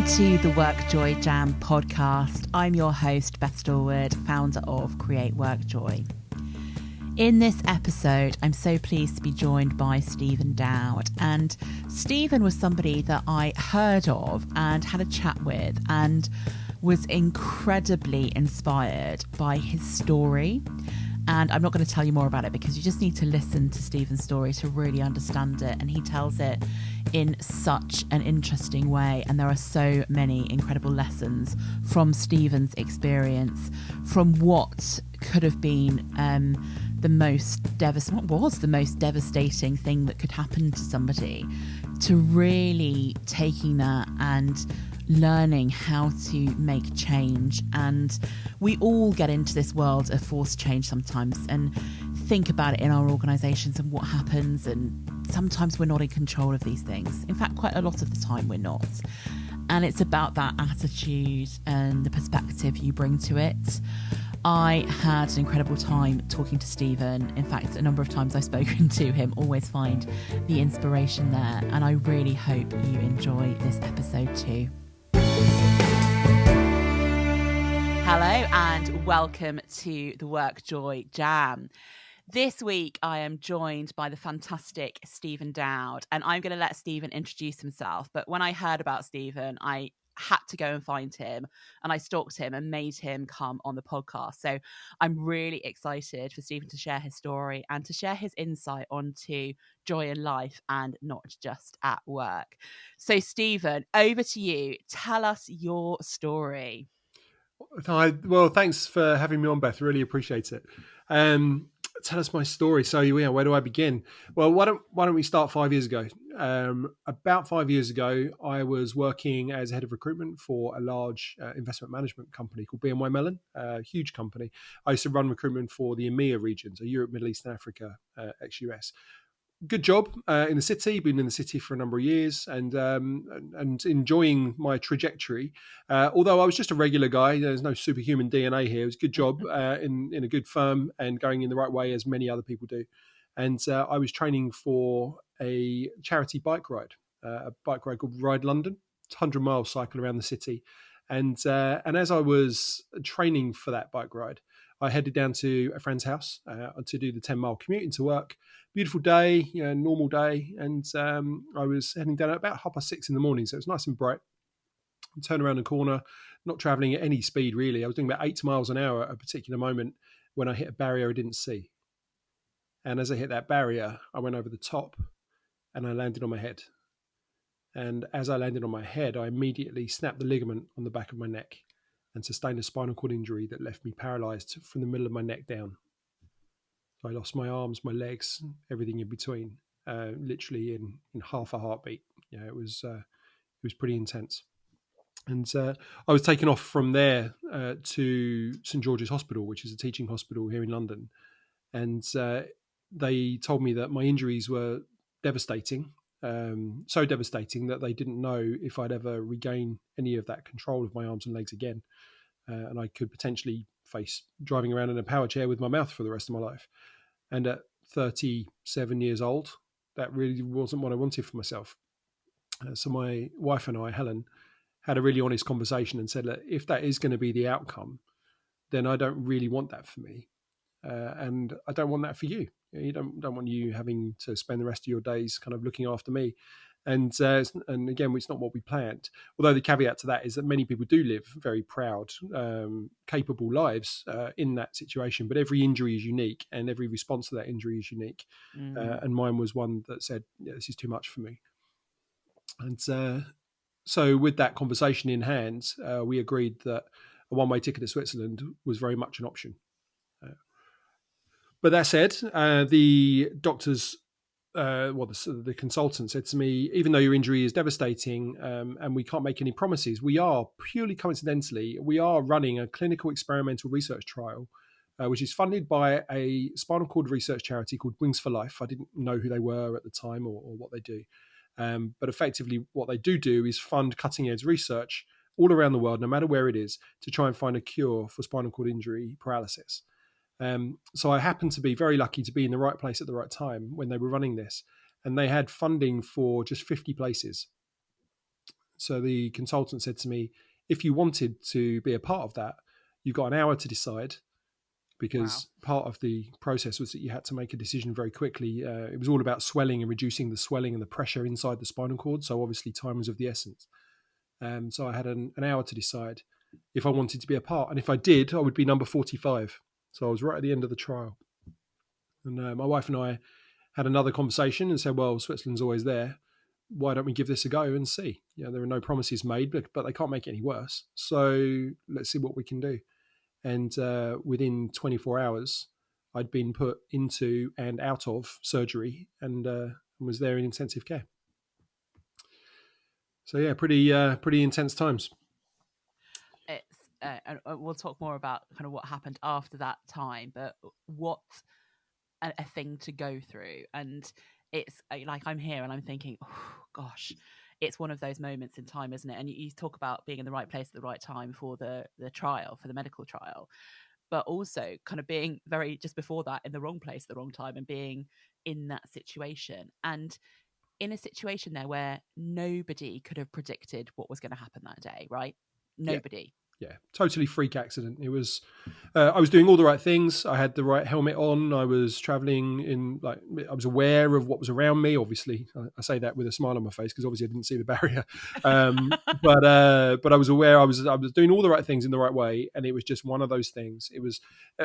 Welcome to the WorkJoy Jam podcast. I'm your host, Beth Stallwood, founder of Create WorkJoy. In this episode, I'm so pleased to be joined by Stephen Dowd. And Stephen was somebody that I heard of and had a chat with and was incredibly inspired by his story. And I'm not going to tell you more about it because you just need to listen to Stephen's story to really understand it. And he tells it in such an interesting way. And there are so many incredible lessons from Stephen's experience, from what could have been the most devastating thing that could happen to somebody, to really taking that and learning how to make change. And we all get into this world of forced change sometimes and think about it in our organisations and what happens, and sometimes we're not in control of these things. In fact, quite a lot of the time we're not. And it's about that attitude and the perspective you bring to it. I had an incredible time talking to Stephen. In fact, a number of times I've spoken to him, always find the inspiration there. And I really hope you enjoy this episode too. Hello and welcome to the WorkJoy Jam. This week I am joined by the fantastic Stephen Dowd, and I'm going to let Stephen introduce himself. But when I heard about Stephen, I had to go and find him, and I stalked him and made him come on the podcast. So I'm really excited for Stephen to share his story and to share his insight onto joy in life and not just at work. So Stephen, over to you. Tell us your story. Hi. Well, thanks for having me on, Beth. Really appreciate it. Tell us my story. So, yeah, where do I begin? Well, why don't we start 5 years ago? About 5 years ago, I was working as head of recruitment for a large investment management company called BNY Mellon, a huge company. I used to run recruitment for the EMEA region, so Europe, Middle East, and Africa, ex-US. Good job in the city. Been in the city for a number of years, and enjoying my trajectory. Although I was just a regular guy, there's no superhuman DNA here. It was a good job in a good firm and going in the right way, as many other people do. And I was training for a charity bike ride called Ride London. It's a 100-mile cycle around the city. And as I was training for that bike ride, I headed down to a friend's house to do the 10-mile commute into work. Beautiful day, normal day. And I was heading down at about 6:30 in the morning. So it was nice and bright. I turned around the corner, not traveling at any speed, really. I was doing about 8 miles an hour at a particular moment when I hit a barrier I didn't see. And as I hit that barrier, I went over the top and I landed on my head. And as I landed on my head, I immediately snapped the ligament on the back of my neck and sustained a spinal cord injury that left me paralysed from the middle of my neck down. I lost my arms, my legs, everything in between, literally in half a heartbeat. Yeah, it was pretty intense. And I was taken off from there to St George's Hospital, which is a teaching hospital here in London. And they told me that my injuries were devastating, so devastating that they didn't know if I'd ever regain any of that control of my arms and legs again. And I could potentially face driving around in a power chair with my mouth for the rest of my life. And at 37 years old, that really wasn't what I wanted for myself. So my wife and I, Helen, had a really honest conversation and said, look, if that is going to be the outcome, then I don't really want that for me. And I don't want that for you. You don't want you having to spend the rest of your days kind of looking after me. And again, it's not what we planned. Although the caveat to that is that many people do live very proud, capable lives in that situation. But every injury is unique, and every response to that injury is unique. And mine was one that said, yeah, this is too much for me. And so with that conversation in hand, we agreed that a one-way ticket to Switzerland was very much an option. But that said, the doctors, the consultant said to me, even though your injury is devastating and we can't make any promises, we are purely coincidentally, we are running a clinical experimental research trial, which is funded by a spinal cord research charity called Wings for Life. I didn't know who they were at the time or what they do. But effectively what they do is fund cutting edge research all around the world, no matter where it is, to try and find a cure for spinal cord injury paralysis. So I happened to be very lucky to be in the right place at the right time when they were running this, and they had funding for just 50 places. So the consultant said to me, if you wanted to be a part of that, you've got an hour to decide, Wow. because part of the process was that you had to make a decision very quickly. It was all about swelling and reducing the swelling and the pressure inside the spinal cord. So obviously time was of the essence. So I had an hour to decide if I wanted to be a part. And if I did, I would be number 45. So I was right at the end of the trial. And my wife and I had another conversation and said, well, Switzerland's always there. Why don't we give this a go and see? There are no promises made, but they can't make it any worse. So let's see what we can do. And within 24 hours, I'd been put into and out of surgery, and was there in intensive care. So yeah, pretty intense times. It's and we'll talk more about kind of what happened after that time, but what a thing to go through. And it's like, I'm here and I'm thinking, oh gosh, it's one of those moments in time, isn't it? And you talk about being in the right place at the right time for the trial, for the medical trial, but also kind of being very just before that in the wrong place at the wrong time, and being in that situation, and in a situation there where nobody could have predicted what was going to happen that day, right? Yeah, Nobody. yeah, totally freak accident. It was. I was doing all the right things. I had the right helmet on. I was traveling in, like, I was aware of what was around me. Obviously, I say that with a smile on my face because obviously I didn't see the barrier. But I was aware. I was doing all the right things in the right way, and it was just one of those things. It was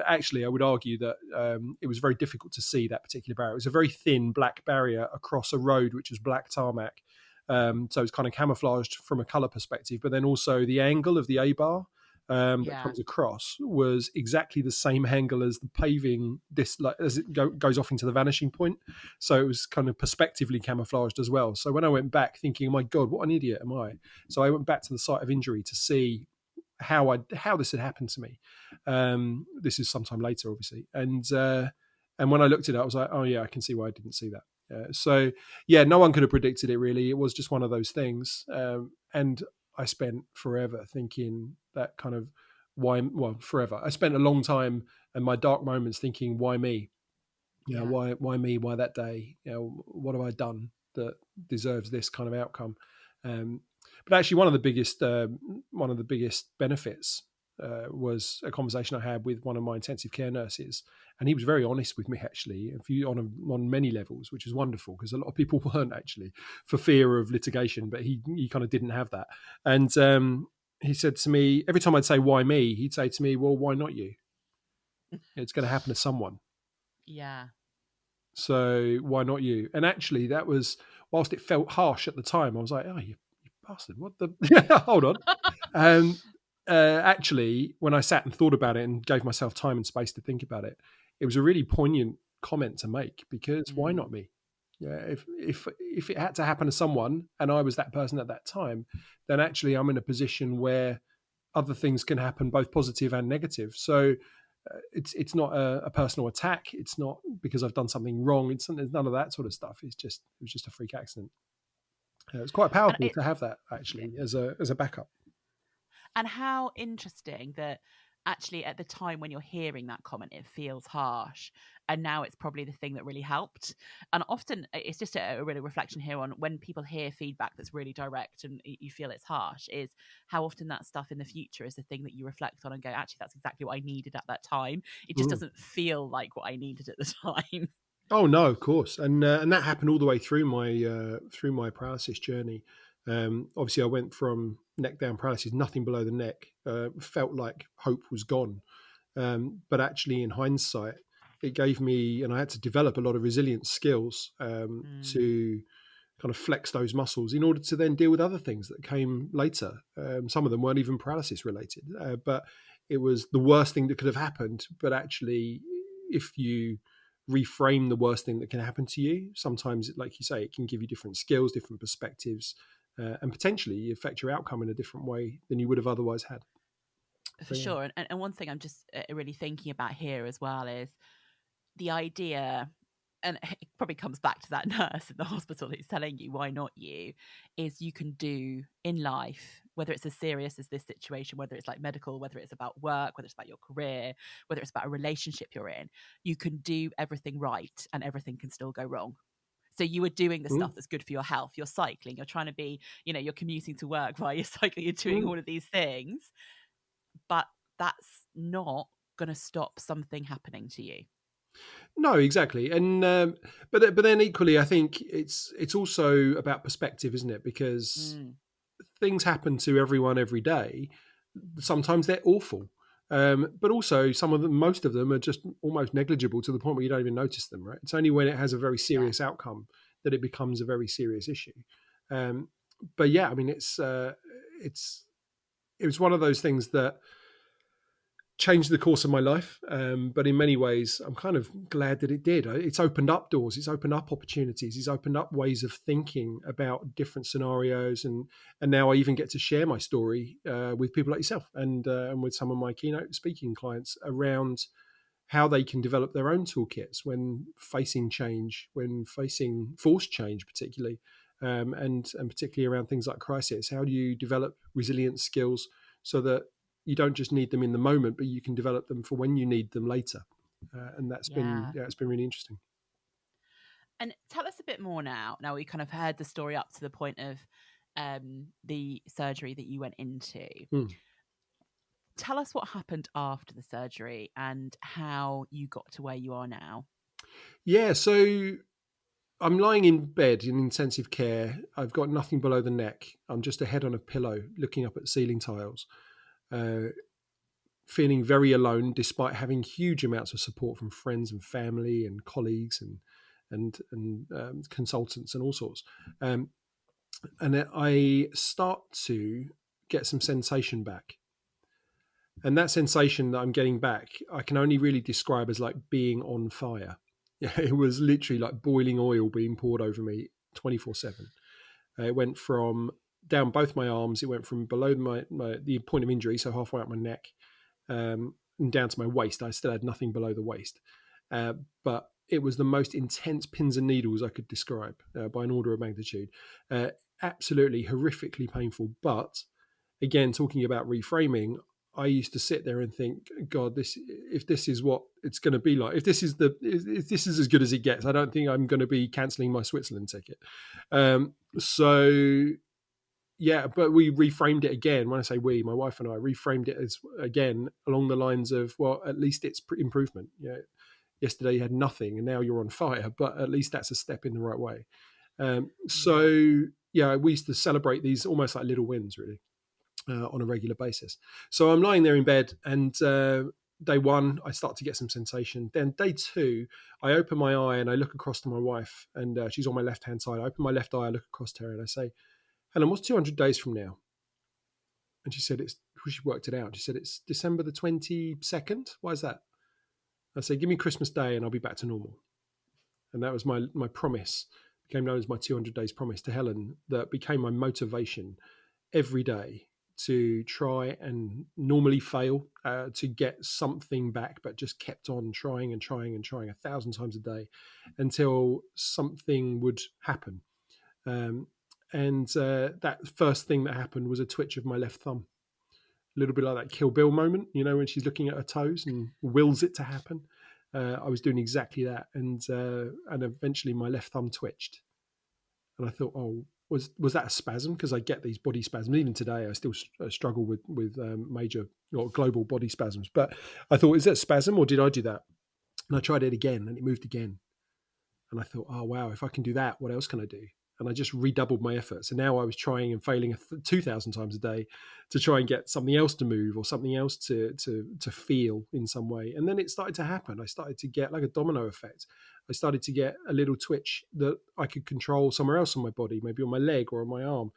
actually, I would argue that it was very difficult to see that particular barrier. It was a very thin black barrier across a road which was black tarmac. So it's kind of camouflaged from a color perspective, but then also the angle of the A bar that Yeah. comes across was exactly the same angle as the paving, this, like, as it goes off into the vanishing point. So it was kind of perspectively camouflaged as well. So when I went back thinking, oh my God, what an idiot am I? So I went back to the site of injury to see how this had happened to me. This is sometime later, obviously. And when I looked at it, I was like, oh yeah, I can see why I didn't see that. So yeah, no one could have predicted it really. It was just one of those things. And I spent forever thinking that kind of forever. I spent a long time in my dark moments thinking, why me? Yeah. Why me? Why that day? What have I done that deserves this kind of outcome? But actually, one of the biggest benefits was a conversation I had with one of my intensive care nurses, and he was very honest with me, actually, on many levels, which is wonderful because a lot of people weren't, actually, for fear of litigation, but he kind of didn't have that. And he said to me, every time I'd say why me, he'd say to me, well, why not you? It's going to happen to someone. Yeah. So why not you? And actually, that was, whilst it felt harsh at the time, I was like, oh, you bastard, what the? Hold on. And actually, when I sat and thought about it and gave myself time and space to think about it, it was a really poignant comment to make, because why not me? Yeah, if it had to happen to someone and I was that person at that time, then actually I'm in a position where other things can happen, both positive and negative. So it's not a personal attack. It's not because I've done something wrong. It's none of that sort of stuff. It was just a freak accident. It's quite And powerful to have that, actually, as a backup. And how interesting that actually at the time when you're hearing that comment, it feels harsh. And now it's probably the thing that really helped. And often it's just a really reflection here on when people hear feedback that's really direct and you feel it's harsh, is how often that stuff in the future is the thing that you reflect on and go, actually, that's exactly what I needed at that time. It just Mm. doesn't feel like what I needed at the time. Oh no, of course, and that happened all the way through my paralysis journey. Obviously, I went from neck down paralysis, nothing below the neck. Felt like hope was gone, but actually, in hindsight, it gave me, and I had to develop a lot of resilience skills to kind of flex those muscles in order to then deal with other things that came later. Some of them weren't even paralysis related, but it was the worst thing that could have happened. But actually, if you reframe the worst thing that can happen to you, sometimes, like you say, it can give you different skills, different perspectives, and potentially affect your outcome in a different way than you would have otherwise had. For So, yeah. sure. And one thing I'm just really thinking about here as well is the idea, and it probably comes back to that nurse in the hospital who's telling you why not you, is you can do in life, whether it's as serious as this situation, whether it's like medical, whether it's about work, whether it's about your career, whether it's about a relationship you're in, you can do everything right and everything can still go wrong. So you were doing the stuff that's good for your health. You're cycling, you're trying to be, you're commuting to work while you're cycling, you're doing all of these things, but that's not going to stop something happening to you. No, exactly, and but then equally, I think it's also about perspective, isn't it? Because things happen to everyone every day. Sometimes they're awful, but also most of them are just almost negligible to the point where you don't even notice them. Right? It's only when it has a very serious outcome that it becomes a very serious issue. But yeah, I mean, it was one of those things that changed the course of my life. But in many ways, I'm kind of glad that it did. It's opened up doors. It's opened up opportunities. It's opened up ways of thinking about different scenarios. And now I even get to share my story with people like yourself and with some of my keynote speaking clients around how they can develop their own toolkits when facing change, when facing forced change, particularly, and particularly around things like crisis. How do you develop resilience skills so that you don't just need them in the moment, but you can develop them for when you need them later? And that's been it's been really interesting. And tell us a bit more now. Now we kind of heard the story up to the point of the surgery that you went into. Tell us what happened after the surgery and how you got to where you are now. Yeah, so I'm lying in bed in intensive care. I've got nothing below the neck. I'm just a head on a pillow looking up at ceiling tiles. Feeling very alone, despite having huge amounts of support from friends and family and colleagues and consultants and all sorts. And I start to get some sensation back, and that sensation that I'm getting back, I can only really describe as like being on fire. It was literally like boiling oil being poured over me 24/7. It went from down both my arms. It went from below the point of injury, so halfway up my neck, and down to my waist. I still had nothing below the waist, but it was the most intense pins and needles I could describe by an order of magnitude. Absolutely horrifically painful. But again, talking about reframing, I used to sit there and think, God, if this is what it's going to be like, if this is as good as it gets, I don't think I'm going to be cancelling my Switzerland ticket. So yeah, but we reframed it again. When I say we, my wife and I reframed it as again along the lines of, well, at least it's improvement. Yesterday you had nothing and now you're on fire, but at least that's a step in the right way. We used to celebrate these almost like little wins, really, on a regular basis. So I'm lying there in bed, and day one, I start to get some sensation. Then day two, I open my eye and I look across to my wife, and she's on my left-hand side. I open my left eye, I look across to her, and I say, Helen, what's 200 days from now? And she said, she worked it out. She said, it's December the 22nd. Why is that? I said, give me Christmas Day and I'll be back to normal. And that was my promise, became known as my 200 days promise to Helen, that became my motivation every day to try and normally fail, to get something back, but just kept on trying and trying and trying 1,000 times a day until something would happen. That first thing that happened was a twitch of my left thumb, a little bit like that Kill Bill moment, when she's looking at her toes and wills it to happen. I was doing exactly that, and eventually my left thumb twitched, and I thought, oh, was that a spasm? Because I get these body spasms. Even today, I still struggle with major or global body spasms. But I thought, is that a spasm or did I do that? And I tried it again, and it moved again. And I thought, oh, wow, if I can do that, what else can I do? And I just redoubled my efforts. And now I was trying and failing 2,000 times a day to try and get something else to move or something else to feel in some way. And then it started to happen. I started to get like a domino effect. I started to get a little twitch that I could control somewhere else on my body, maybe on my leg or on my arm.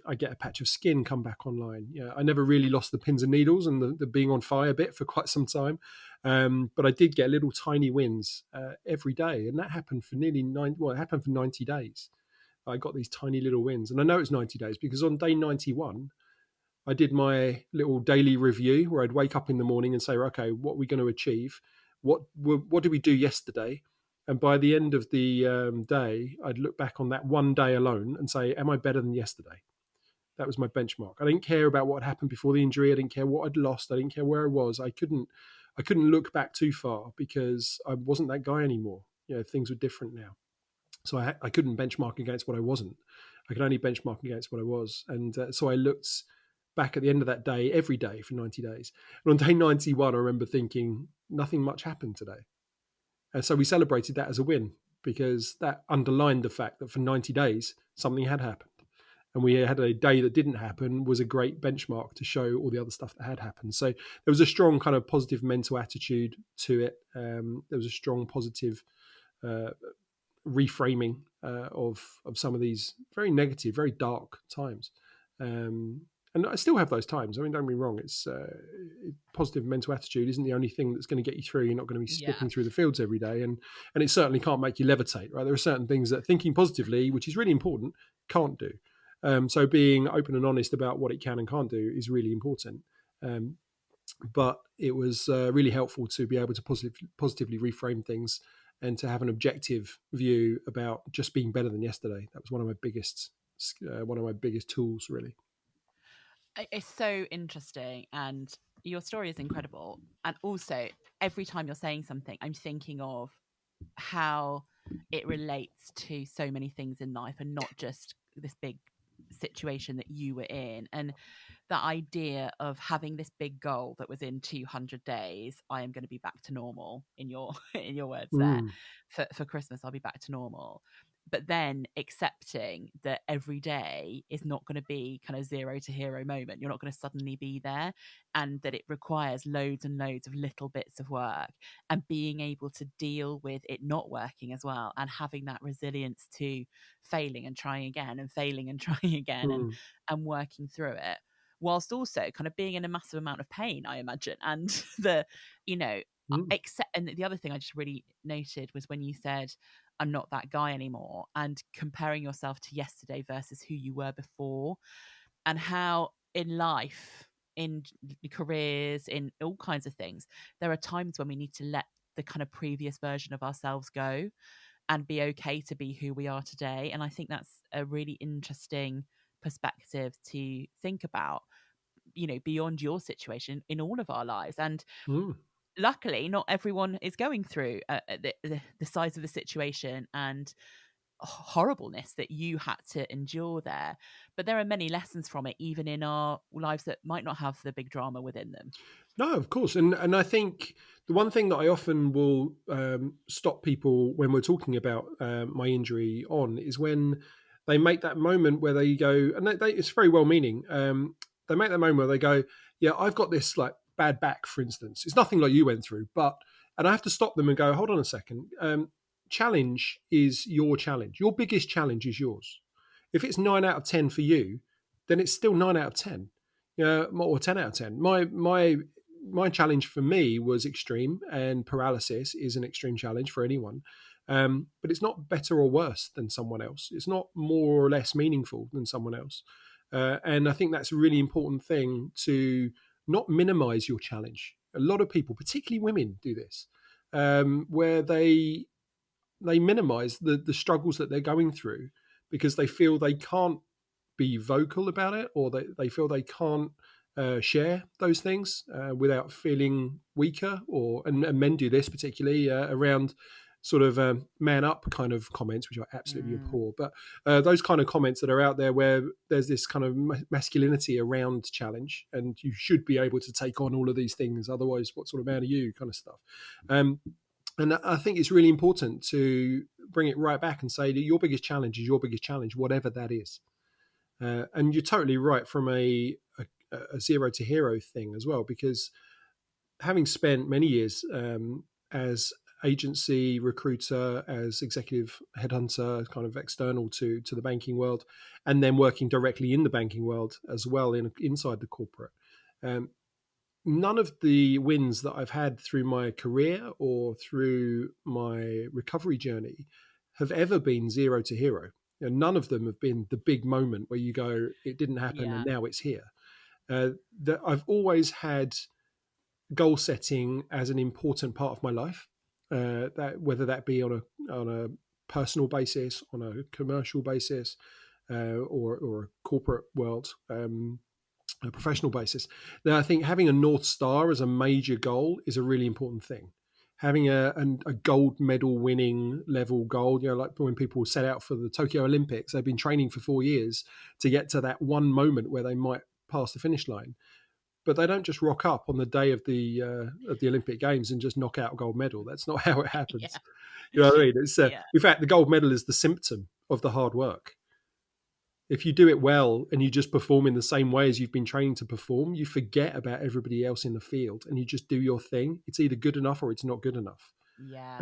I get a patch of skin come back online. Yeah, I never really lost the pins and needles and the being on fire bit for quite some time. But I did get little tiny wins every day. And that happened for it happened for 90 days. I got these tiny little wins. And I know it's 90 days because on day 91, I did my little daily review where I'd wake up in the morning and say, okay, what are we going to achieve? What did we do yesterday? And by the end of the day, I'd look back on that one day alone and say, am I better than yesterday? That was my benchmark. I didn't care about what happened before the injury. I didn't care what I'd lost. I didn't care where I was. I couldn't look back too far because I wasn't that guy anymore. Things were different now. So I couldn't benchmark against what I wasn't. I could only benchmark against what I was. And so I looked back at the end of that day, every day for 90 days. And on day 91, I remember thinking, nothing much happened today. And so we celebrated that as a win, because that underlined the fact that for 90 days, something had happened. And we had a day that didn't happen was a great benchmark to show all the other stuff that had happened. So there was a strong kind of positive mental attitude to it. There was a strong positive uh, reframing of some of these very negative, very dark times. And I still have those times. I mean, don't get me wrong. It's positive mental attitude isn't the only thing that's going to get you through. You're not going to be Yeah. slipping through the fields every day, and it certainly can't make you levitate. Right? There are certain things that thinking positively, which is really important, can't do. So being open and honest about what it can and can't do is really important. But it was really helpful to be able to positively reframe things and to have an objective view about just being better than yesterday. That was one of my biggest tools, really. It's so interesting, and your story is incredible. And also, every time you're saying something, I'm thinking of how it relates to so many things in life, and not just this big situation that you were in. And that idea of having this big goal that was in 200 days, I am going to be back to normal, in your in your words there, Mm, for Christmas I'll be back to normal. But then accepting that every day is not going to be kind of zero to hero moment. You're not going to suddenly be there, and that it requires loads and loads of little bits of work, and being able to deal with it not working as well, and having that resilience to failing and trying again, and failing and trying again, mm, and working through it, whilst also kind of being in a massive amount of pain, I imagine. And the, you know, mm. except, and the other thing I just really noted was when you said, I'm not that guy anymore, and comparing yourself to yesterday versus who you were before, and how in life, in careers, in all kinds of things, there are times when we need to let the kind of previous version of ourselves go and be okay to be who we are today. And I think that's a really interesting perspective to think about, beyond your situation, in all of our lives. And Mm. luckily, not everyone is going through the size of the situation and horribleness that you had to endure there. But there are many lessons from it, even in our lives that might not have the big drama within them. No, of course, and I think the one thing that I often will stop people when we're talking about my injury on is when they make that moment where they go, and it's very well meaning. They make that moment where they go, "Yeah, I've got this like bad back, for instance. It's nothing like you went through, but," and I have to stop them and go, "Hold on a second. Challenge is your challenge. Your biggest challenge is yours. If it's 9 out of 10 for you, then it's still 9 out of 10." Or 10 out of 10. My challenge for me was extreme, and paralysis is an extreme challenge for anyone. But it's not better or worse than someone else. It's not more or less meaningful than someone else. And I think that's a really important thing, to not minimize your challenge. A lot of people, particularly women, do this, where they minimize the struggles that they're going through because they feel they can't be vocal about it, or they feel they can't share those things without feeling weaker. And men do this particularly around sort of man up kind of comments, which I absolutely Mm. abhor. But those kind of comments that are out there where there's this kind of masculinity around challenge, and you should be able to take on all of these things, otherwise what sort of man are you, kind of stuff. And I think it's really important to bring it right back and say that your biggest challenge is your biggest challenge, whatever that is. And you're totally right from a zero to hero thing as well, because having spent many years as agency recruiter, as executive headhunter, kind of external to the banking world, and then working directly in the banking world as well, inside the corporate. Um, None of the wins that I've had through my career or through my recovery journey have ever been zero to hero. None of them have been the big moment where you go, it didn't happen and Yeah. now it's here. That I've always had goal setting as an important part of my life. That whether that be on a personal basis, on a commercial basis, or a corporate world. A professional basis. Now, I think having a North Star as a major goal is a really important thing. having a gold medal winning level goal. Like when people set out for the Tokyo Olympics, they've been training for 4 years to get to that one moment where they might pass the finish line. But they don't just rock up on the day of the Olympic Games and just knock out a gold medal. That's not how it happens. Yeah. You know what I mean? It's Yeah. in fact, the gold medal is the symptom of the hard work. If you do it well and you just perform in the same way as you've been training to perform, you forget about everybody else in the field and you just do your thing. It's either good enough or it's not good enough Yeah.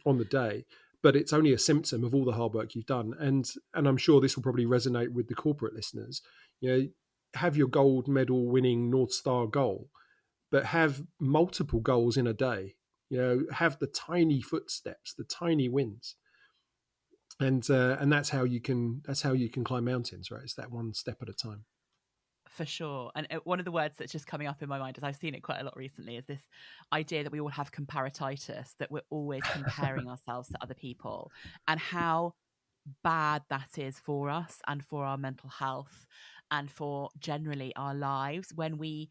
on the day. But it's only a symptom of all the hard work you've done. And I'm sure this will probably resonate with the corporate listeners. Have your gold medal winning North Star goal, but have multiple goals in a day. Have the tiny footsteps, the tiny wins, and that's how you can climb mountains, right? It's that one step at a time. For sure. And one of the words that's just coming up in my mind, as I've seen it quite a lot recently, is this idea that we all have comparatitis, that we're always comparing ourselves to other people, and how bad that is for us and for our mental health and for generally our lives when we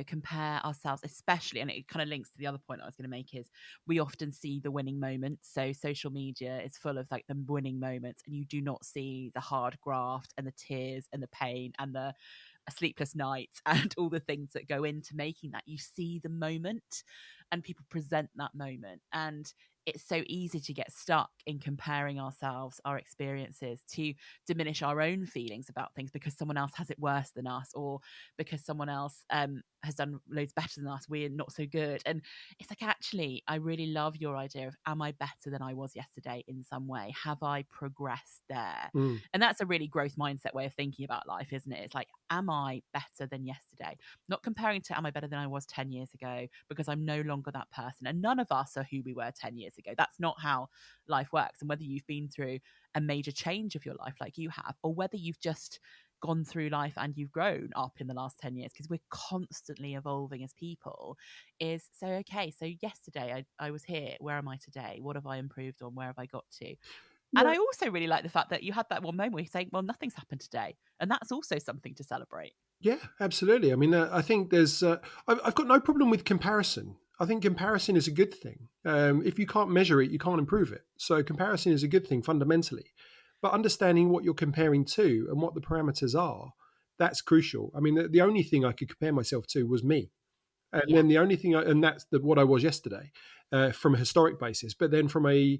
compare ourselves, especially. And it kind of links to the other point I was going to make, is we often see the winning moments. So social media is full of like the winning moments, and you do not see the hard graft and the tears and the pain and the sleepless nights and all the things that go into making that. You see the moment and people present that moment, and it's so easy to get stuck in comparing ourselves, our experiences, to diminish our own feelings about things because someone else has it worse than us, or because someone else has done loads better than us, we're not so good. And it's like, actually, I really love your idea of, am I better than I was yesterday in some way? Have I progressed there? Mm. And that's a really growth mindset way of thinking about life, isn't it? It's like, am I better than yesterday? Not comparing to, am I better than I was 10 years ago? Because I'm no longer that person. And none of us are who we were 10 years ago. That's not how life works. And whether you've been through a major change of your life like you have, or whether you've just gone through life and you've grown up in the last 10 years, because we're constantly evolving as people, is so okay. So yesterday I was here. Where am I today? What have I improved on? Where have I got to? And Yeah. I also really like the fact that you had that one moment where you say, well, nothing's happened today. And that's also something to celebrate. Yeah, absolutely. I mean, I think there's. I've got no problem with comparison. I think comparison is a good thing. If you can't measure it, you can't improve it. So comparison is a good thing fundamentally, but understanding what you're comparing to and what the parameters are, that's crucial. I mean, the only thing I could compare myself to was me, and Yeah. then the only thing, and that's what I was yesterday, from a historic basis. But then from a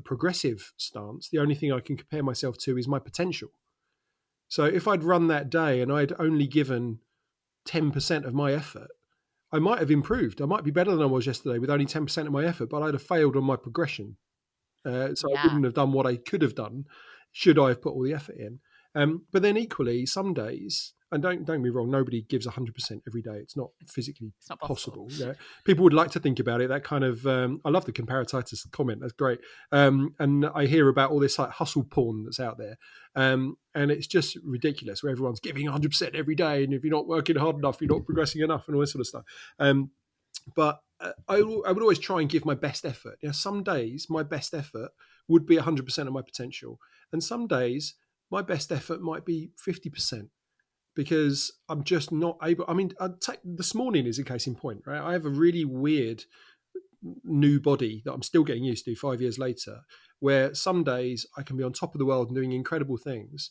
progressive stance, the only thing I can compare myself to is my potential. So if I'd run that day and I'd only given 10% of my effort, I might have improved. I might be better than I was yesterday with only 10% of my effort, but I'd have failed on my progression. So I Yeah. wouldn't have done what I could have done should I have put all the effort in. But then equally, some days, and don't get me wrong, nobody gives 100% every day. It's not physically It's not possible. possible. Yeah, people would like to think about it. That kind of, I love the comparatitis comment. That's great. And I hear about all this like hustle porn that's out there, and it's just ridiculous. Where everyone's giving 100% every day, and if you're not working hard enough, you're not progressing enough, and all this sort of stuff. But I would always try and give my best effort. Some days my best effort would be 100% of my potential, and some days my best effort might be 50% because I'm just not able. I mean, I'd take this morning is a case in point, right? I have a really weird new body that I'm still getting used to 5 years later, where some days I can be on top of the world and doing incredible things.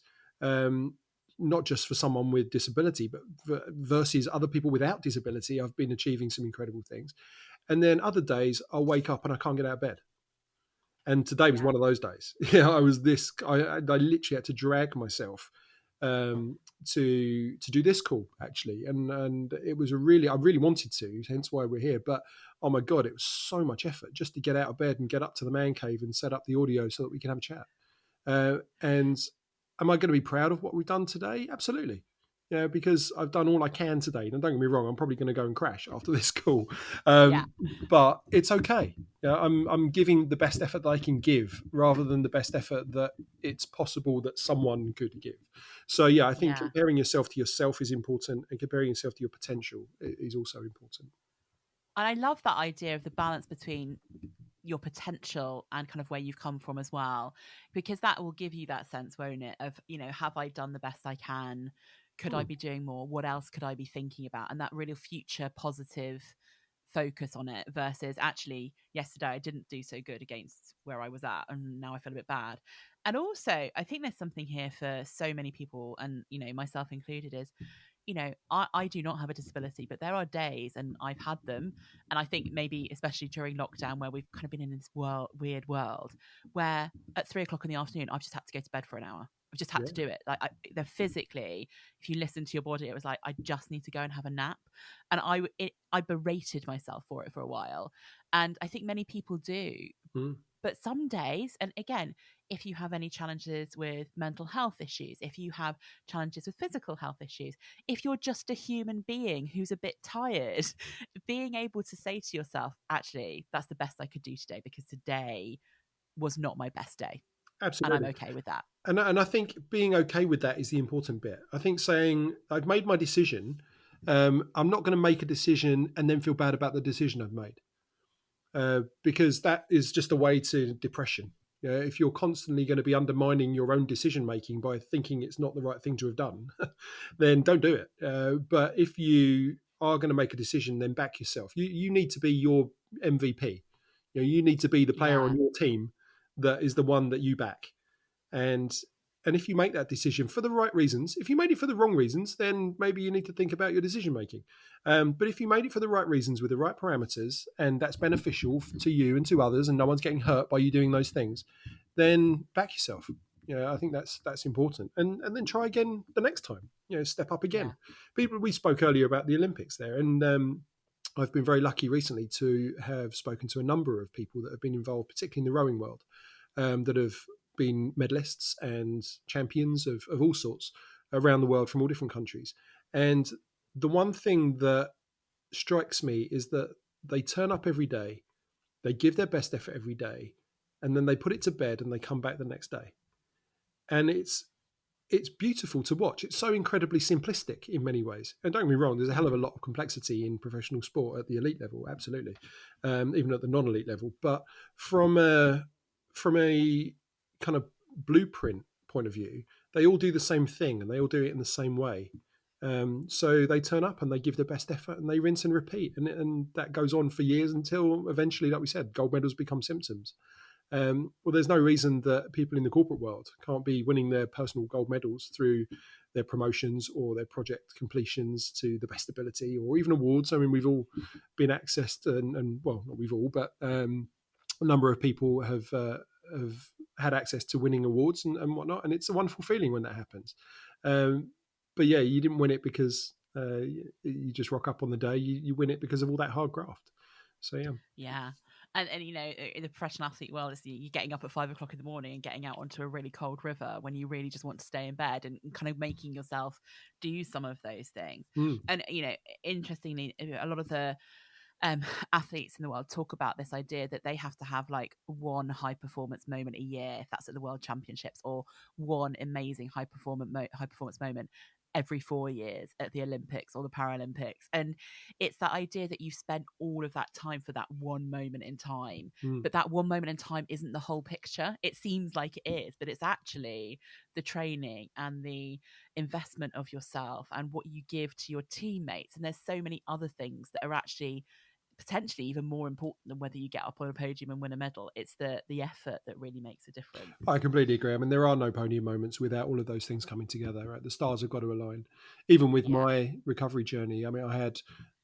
Not just for someone with disability, but versus other people without disability, I've been achieving some incredible things. And then other days I'll wake up and I can't get out of bed. And today was Yeah. one of those days. Yeah, I literally had to drag myself to do this call actually, and it was I really wanted to, hence why we're here. But oh my god, it was so much effort just to get out of bed and get up to the man cave and set up the audio so that we can have a chat. And am I going to be proud of what we've done today? Absolutely. Yeah, because I've done all I can today. Now, don't get me wrong, I'm probably going to go and crash after this call, Yeah. but it's okay. Yeah, I'm giving the best effort that I can give, rather than the best effort that it's possible that someone could give. So yeah, I think Yeah. comparing yourself to yourself is important, and comparing yourself to your potential is also important. And I love that idea of the balance between your potential and kind of where you've come from as well, because that will give you that sense, won't it, of, have I done the best I can? Could I Mm. be doing more? What else could I be thinking about? And that really future positive focus on it versus actually yesterday I didn't do so good against where I was at and now I feel a bit bad. And also I think there's something here for so many people, and myself included, is I do not have a disability, but there are days, and I've had them, and I think maybe especially during lockdown where we've kind of been in this weird world where at 3 o'clock in the afternoon I've just had to go to bed for an hour. I've just had to do it. Like they're physically, if you listen to your body, it was like I just need to go and have a nap, and I berated myself for it for a while, and I think many people do. But some days, and again, if you have any challenges with mental health issues, if you have challenges with physical health issues, if you're just a human being who's a bit tired, being able to say to yourself, actually, that's the best I could do today because today was not my best day. Absolutely. And I'm okay with that. And I think being okay with that is the important bit. I think saying, I've made my decision. I'm not going to make a decision and then feel bad about the decision I've made. Because that is just a way to depression. If you're constantly going to be undermining your own decision making by thinking it's not the right thing to have done, then don't do it. But if you are going to make a decision, then back yourself. You need to be your MVP. You need to be the player on your team that is the one that you back. And if you make that decision for the right reasons, if you made it for the wrong reasons, then maybe you need to think about your decision making. But if you made it for the right reasons with the right parameters, and that's beneficial to you and to others, and no one's getting hurt by you doing those things, then back yourself. I think that's important. And then try again the next time. Step up again. We spoke earlier about the Olympics there, and I've been very lucky recently to have spoken to a number of people that have been involved, particularly in the rowing world, that have been medalists and champions of all sorts around the world from all different countries. And the one thing that strikes me is that they turn up every day, they give their best effort every day, and then they put it to bed and they come back the next day. And it's beautiful to watch. It's so incredibly simplistic in many ways. And don't get me wrong, there's a hell of a lot of complexity in professional sport at the elite level, absolutely, even at the non-elite level. But from a kind of blueprint point of view, they all do the same thing and they all do it in the same way. So they turn up and they give their best effort and they rinse and repeat. And that goes on for years until eventually, like we said, gold medals become symptoms. Well, there's no reason that people in the corporate world can't be winning their personal gold medals through their promotions or their project completions to the best ability, or even awards. I mean, we've all been accessed, and well, not we've all, but a number of people have had access to winning awards and whatnot, and it's a wonderful feeling when that happens. But yeah, you didn't win it because you just rock up on the day. You win it because of all that hard graft. So yeah. And in the professional athlete world, it's you getting up at 5 o'clock in the morning and getting out onto a really cold river when you really just want to stay in bed, and kind of making yourself do some of those things. And interestingly, a lot of the athletes in the world talk about this idea that they have to have like one high performance moment a year, if that's at the World Championships, or one amazing high performance moment every 4 years at the Olympics or the Paralympics. And it's that idea that you've spent all of that time for that one moment in time, but that one moment in time isn't the whole picture. It seems like it is, but it's actually the training and the investment of yourself and what you give to your teammates. And there's so many other things that are actually potentially even more important than whether you get up on a podium and win a medal. It's the effort that really makes a difference. I completely agree. I mean, there are no podium moments without all of those things coming together. Right? The stars have got to align. Even with my recovery journey, I mean, I had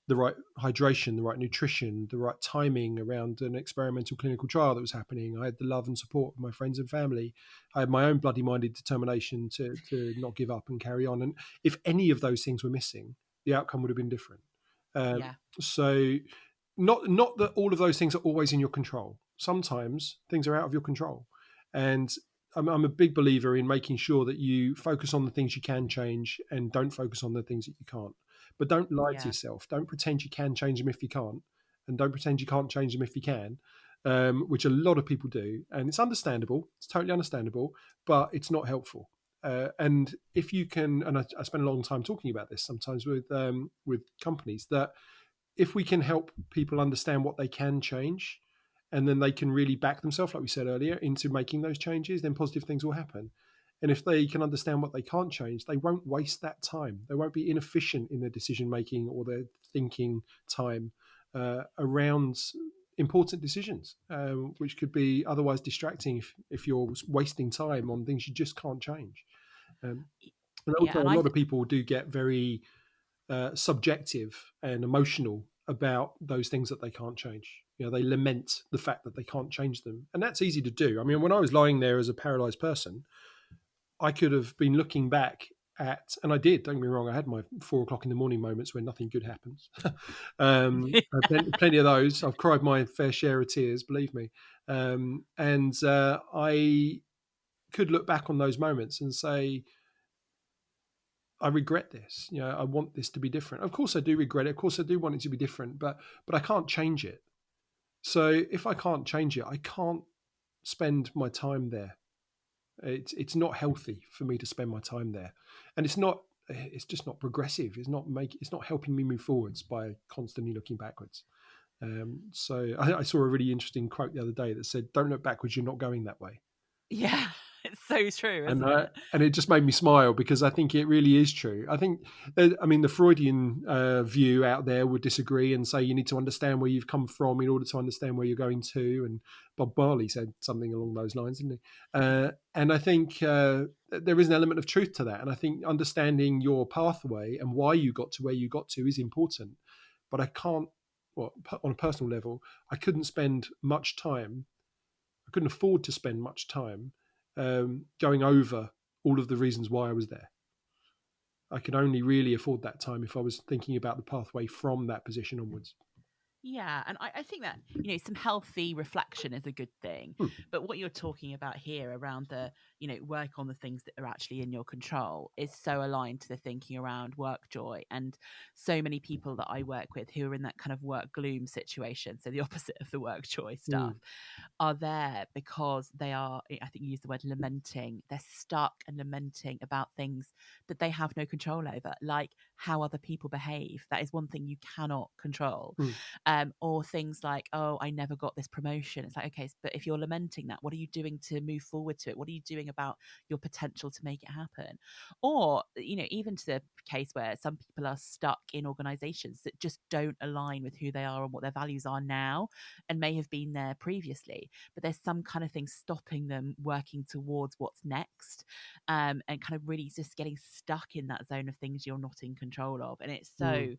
the right hydration, the right nutrition, the right timing around an experimental clinical trial that was happening. I had the love and support of my friends and family. I had my own bloody-minded determination to not give up and carry on. And if any of those things were missing, the outcome would have been different. So not that all of those things are always in your control. Sometimes things are out of your control. And I'm a big believer in making sure that you focus on the things you can change and don't focus on the things that you can't. But don't lie to yourself. Don't pretend you can change them if you can't. And don't pretend you can't change them if you can, which a lot of people do. And it's understandable. It's totally understandable, but it's not helpful. And if you can, and I spend a long time talking about this sometimes with companies, that if we can help people understand what they can change, and then they can really back themselves, like we said earlier, into making those changes, then positive things will happen. And if they can understand what they can't change, they won't waste that time. They won't be inefficient in their decision making or their thinking time. around important decisions, which could be otherwise distracting if you're wasting time on things you just can't change. Um, and Yeah, also, and a lot of people do get very subjective and emotional about those things that they can't change. They lament the fact that they can't change them, and that's easy to do. I mean, when I was lying there as a paralyzed person, I could have been looking back at, and I did. Don't get me wrong, I had my 4 o'clock in the morning moments where nothing good happens. Plenty of those. I've cried my fair share of tears, believe me. And I could look back on those moments and say, I regret this. I want this to be different. Of course, I do regret it. Of course, I do want it to be different, but I can't change it. So if I can't change it, I can't spend my time there. It's not healthy for me to spend my time there, and it's just not progressive. It's not helping me move forwards by constantly looking backwards. So I saw a really interesting quote the other day that said, "Don't look backwards. You're not going that way." yeah, it's so true, And isn't it? it just made me smile because I think it really is true. I think, I mean, the Freudian view out there would disagree and say you need to understand where you've come from in order to understand where you're going to. And Bob Marley said something along those lines, didn't he? And I think there is an element of truth to that. And I think understanding your pathway and why you got to where you got to is important. But I can't, well, on a personal level, I couldn't spend much time. I couldn't afford to spend much time going over all of the reasons why I was there. I could only really afford that time if I was thinking about the pathway from that position onwards. Yeah, and I think that some healthy reflection is a good thing. Hmm. But what you're talking about here around the work on the things that are actually in your control is so aligned to the thinking around work joy. And so many people that I work with who are in that kind of work gloom situation, so the opposite of the work joy stuff, are there because they are, I think you use the word lamenting. They're stuck and lamenting about things that they have no control over, like how other people behave. That is one thing you cannot control. Or things like, oh, I never got this promotion. It's like, okay, but if you're lamenting that, what are you doing to move forward to it? What are you doing about your potential to make it happen? Or, even to the case where some people are stuck in organizations that just don't align with who they are and what their values are now and may have been there previously, but there's some kind of thing stopping them working towards what's next, and kind of really just getting stuck in that zone of things you're not in control of. And it's so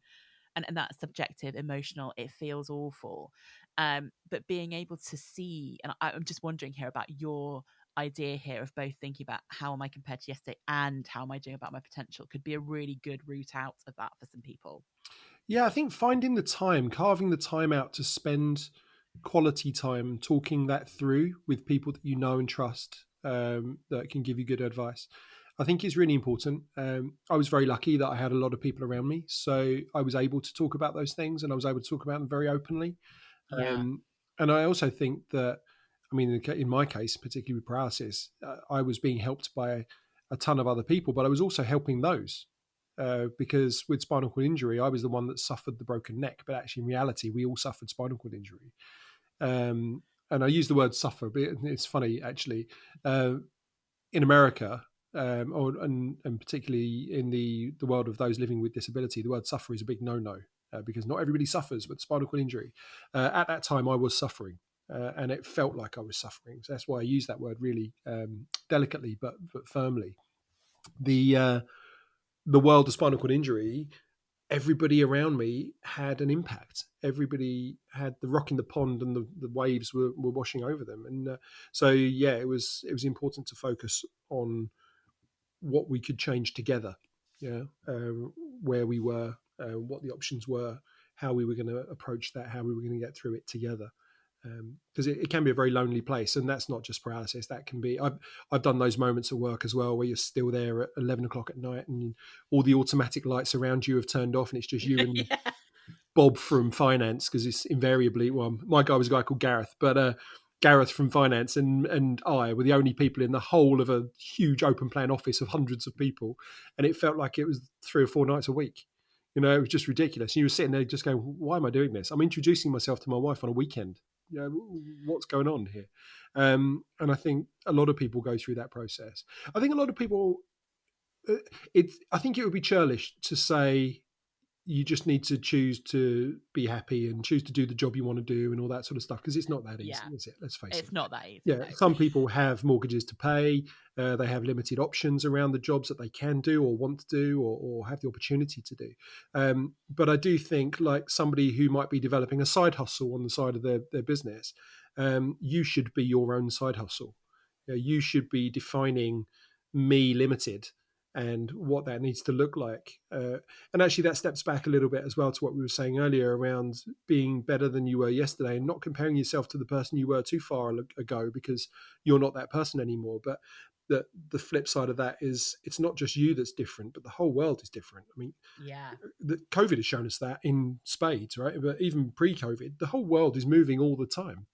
and that's subjective, emotional, it feels awful, but being able to see, and I'm just wondering here about your idea here of both thinking about how am I compared to yesterday and how am I doing about my potential could be a really good route out of that for some people. Yeah, I think finding the time, carving the time out to spend quality time talking that through with people that you know and trust, that can give you good advice, I think is really important. I was very lucky that I had a lot of people around me, so I was able to talk about those things and I was able to talk about them very openly. Yeah. And I also think that, I mean, in my case, particularly with paralysis, I was being helped by a ton of other people, but I was also helping those. Because with spinal cord injury, I was the one that suffered the broken neck, but actually in reality, we all suffered spinal cord injury. And I use the word suffer, but it's funny actually. In America, and particularly in the world of those living with disability, the word suffer is a big no-no, because not everybody suffers with spinal cord injury. At that time, I was suffering, and it felt like I was suffering. So that's why I use that word really delicately but firmly. The world of spinal cord injury, everybody around me had an impact. Everybody had the rock in the pond, and the waves were washing over them. And so, yeah, it was important to focus on what we could change together. Yeah, where we were, what the options were, how we were going to approach that, how we were going to get through it together. Because it can be a very lonely place, and that's not just paralysis. That can be. I've done those moments at work as well, where you're still there at 11 o'clock at night, and all the automatic lights around you have turned off, and it's just you and Yeah. Bob from finance, because it's invariably, well, my guy was a guy called Gareth, but Gareth from finance and I were the only people in the whole of a huge open plan office of hundreds of people, and it felt like it was 3 or 4 nights a week. It was just ridiculous. You were sitting there just going, "Why am I doing this? I'm introducing myself to my wife on a weekend. What's going on here?" And I think a lot of people go through that process. I think a lot of people, I think it would be churlish to say you just need to choose to be happy and choose to do the job you want to do and all that sort of stuff, because it's not that easy, Yeah, is it? Let's face it. it's not that easy, Yeah, no. some people have mortgages to pay. They have limited options around the jobs that they can do or want to do, or have the opportunity to do. But I do think, like somebody who might be developing a side hustle on the side of their business, you should be your own side hustle. You should be defining me limited and what that needs to look like. And actually, that steps back a little bit as well to what we were saying earlier around being better than you were yesterday and not comparing yourself to the person you were too far ago, because you're not that person anymore. But the flip side of that is it's not just you that's different, but the whole world is different. I mean, Yeah. COVID has shown us that in spades, right? But even pre-COVID, the whole world is moving all the time.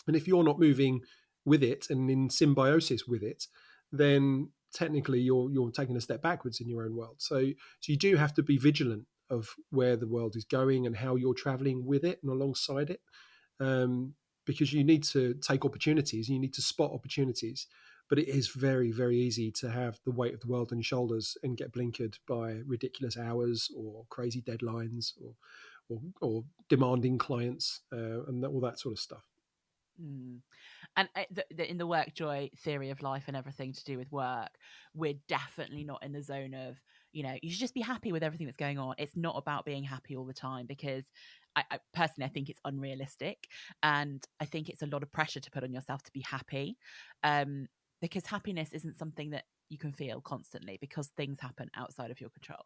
And if you're not moving with it and in symbiosis with it, then technically you're taking a step backwards in your own world. So you do have to be vigilant of where the world is going and how you're traveling with it and alongside it, because you need to take opportunities, you need to spot opportunities. But it is very, very easy to have the weight of the world on your shoulders and get blinkered by ridiculous hours or crazy deadlines or demanding clients, and all that sort of stuff. Mm. And in the work joy theory of life and everything to do with work, we're definitely not in the zone of, you should just be happy with everything that's going on. It's not about being happy all the time, because I personally, I think it's unrealistic. And I think it's a lot of pressure to put on yourself to be happy, because happiness isn't something that you can feel constantly, because things happen outside of your control.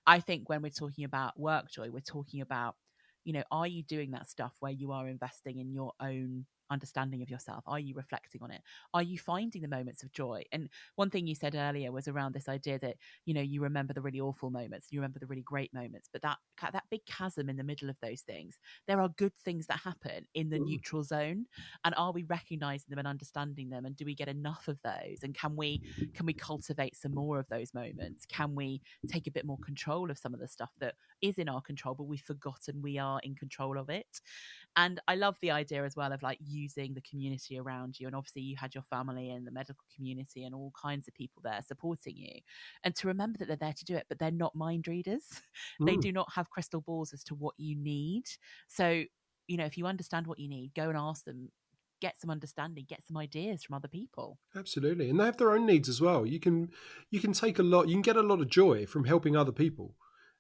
I think when we're talking about work joy, we're talking about, are you doing that stuff where you are investing in your own understanding of yourself? Are you reflecting on it? Are you finding the moments of joy? And one thing you said earlier was around this idea that, you remember the really awful moments, you remember the really great moments, but that big chasm in the middle of those things, there are good things that happen in the Mm. neutral zone. And are we recognizing them and understanding them? And do we get enough of those? And can we cultivate some more of those moments? Can we take a bit more control of some of the stuff that is in our control, but we've forgotten we are in control of it? And I love the idea as well of like using the community around you. And obviously you had your family and the medical community and all kinds of people there supporting you. And to remember that they're there to do it, but they're not mind readers. They Mm. do not have crystal balls as to what you need. So, if you understand what you need, go and ask them, get some understanding, get some ideas from other people. Absolutely, and they have their own needs as well. You can take a lot. You can get a lot of joy from helping other people.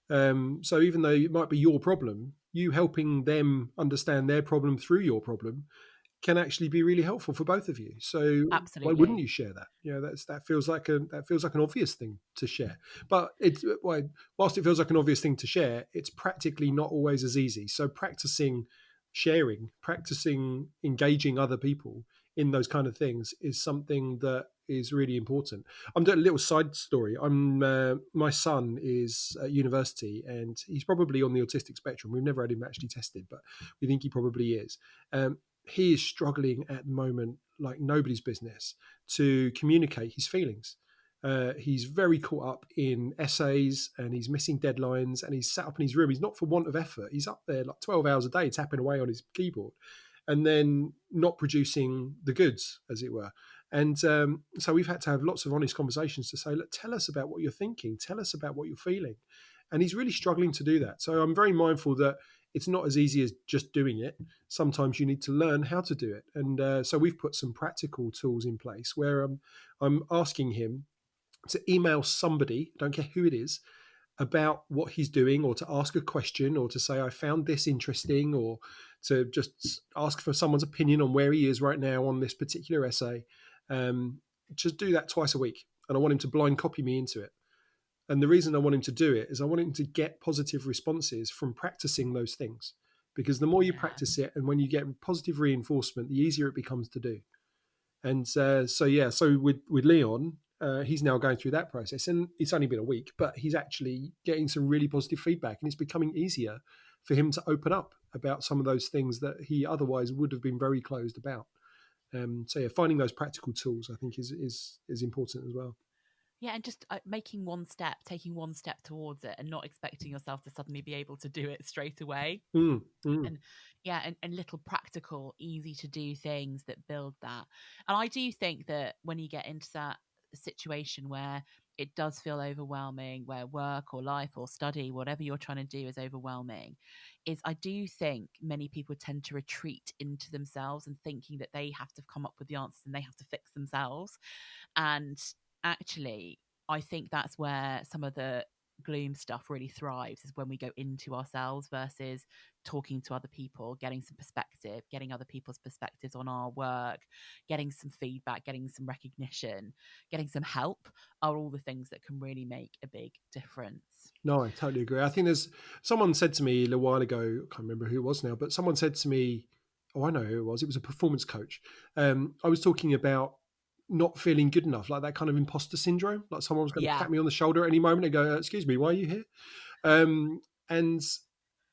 So even though it might be your problem, you helping them understand their problem through your problem can actually be really helpful for both of you. So why wouldn't Absolutely. you share that? That feels like an obvious thing to share. But whilst it feels like an obvious thing to share, it's practically not always as easy. So practicing sharing, practicing engaging other people in those kind of things is something that is really important. I'm doing a little side story. My son is at university and he's probably on the autistic spectrum. We've never had him actually tested, but we think he probably is. He is struggling at the moment like nobody's business to communicate his feelings. He's very caught up in essays and he's missing deadlines and he's sat up in his room. He's not for want of effort. He's up there like 12 hours a day tapping away on his keyboard and then not producing the goods, as it were. And so we've had to have lots of honest conversations to say, look, tell us about what you're thinking. Tell us about what you're feeling. And he's really struggling to do that. So I'm very mindful that it's not as easy as just doing it. Sometimes you need to learn how to do it. And so we've put some practical tools in place where I'm asking him to email somebody, don't care who it is, about what he's doing or to ask a question or to say, I found this interesting, or to just ask for someone's opinion on where he is right now on this particular essay. Um, just do that twice a week. And I want him to blind copy me into it. And the reason I want him to do it is I want him to get positive responses from practicing those things. Because the more you Yeah. practice it and when you get positive reinforcement, the easier it becomes to do. And so with Leon, he's now going through that process, and it's only been a week, but he's actually getting some really positive feedback, and it's becoming easier for him to open up about some of those things that he otherwise would have been very closed about. Finding those practical tools, I think, is important as well. Yeah, and just taking one step towards it, and not expecting yourself to suddenly be able to do it straight away. Mm, mm, And yeah, and little practical, easy to do things that build that. And I do think that when you get into that situation where it does feel overwhelming, where work or life or study, whatever you're trying to do, is overwhelming, is I do think many people tend to retreat into themselves and thinking that they have to come up with the answers and they have to fix themselves. And actually, I think that's where some of the gloom stuff really thrives, is when we go into ourselves versus talking to other people, getting some perspective, getting other people's perspectives on our work, getting some feedback, getting some recognition, getting some help, are all the things that can really make a big difference. No, I totally agree. I think there's someone said to me a little while ago, I can't remember who it was now, but someone said to me, oh, I know who it was. It was a performance coach. I was talking about not feeling good enough, like that kind of imposter syndrome, like someone was going to Yeah. tap me on the shoulder at any moment and go, excuse me, why are you here? And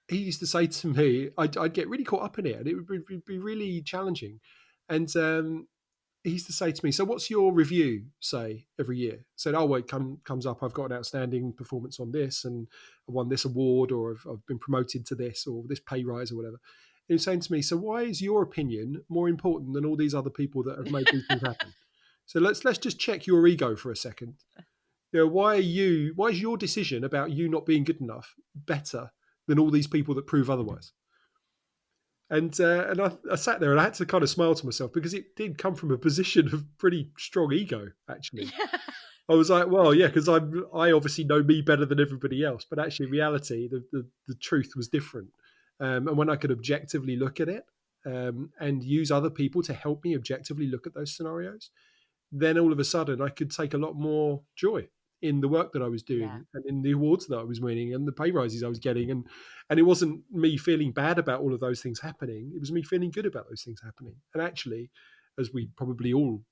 he used to say to me, I'd get really caught up in it and it would be really challenging. And he used to say to me, so what's your review say every year? Said, oh, well, it comes up, I've got an outstanding performance on this and I won this award, or I've been promoted to this, or this pay rise or whatever. He was saying to me, so why is your opinion more important than all these other people that have made these things happen? So let's just check your ego for a second. You know, why is your decision about you not being good enough better than all these people that prove otherwise? And I sat there and I had to kind of smile to myself, because it did come from a position of pretty strong ego, actually. Yeah. I was like, well, yeah, because I obviously know me better than everybody else, but actually, in reality, the truth was different. And when I could objectively look at it, and use other people to help me objectively look at those scenarios, then all of a sudden I could take a lot more joy in the work that I was Yeah. doing and in the awards that I was winning and the pay rises I was getting. And it wasn't me feeling bad about all of those things happening. It was me feeling good about those things happening. And actually, as we probably all